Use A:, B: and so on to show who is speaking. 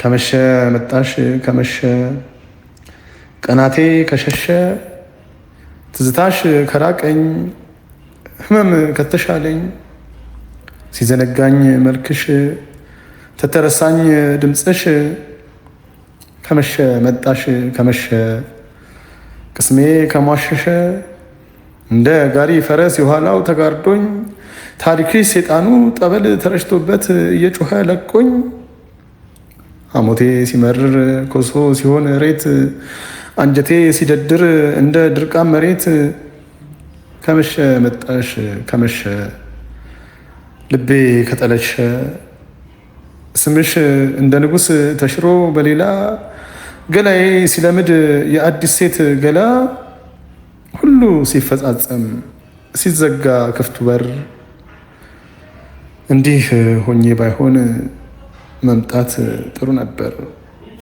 A: ከመሸ መጣሽ ከመሸ ቀናቴ ከሸሸ ትዝታሽ ከራቀኝ ህመም ከተሻለኝ ሲዘነጋኝ መልክሽ ተተረሳኝ ድምፅሽ ከመሸ መጣሽ ከመሸ ቅስሜ ከሟሸሸ እንደ ጋሪ ፈረስ የኋላው ተጋርዶኝ ታሪክሽ ሴጣኑ ጠበል ተረጭቶበት እየጮኸ ለቆኝ ሐሞቴ ሲመርር ኮሶ ሲሆን ሬት አንጀቴ ሲደድር እንደ ድርቃም መሬት ከመሸ መጣሽ ከመሸ ልቤ ከጠለሸ ስምሽ እንደ ንጉሥ ተሽሮ በሌላ ገላዬ ሲለምድ የአዲስ ሴት ገላ ሁሉ ሲፈጻጸም ሲዘጋ ክፍቱ በር እንዲህ ሆኜ ባይሆን መምጣት ጥሩ ነበር።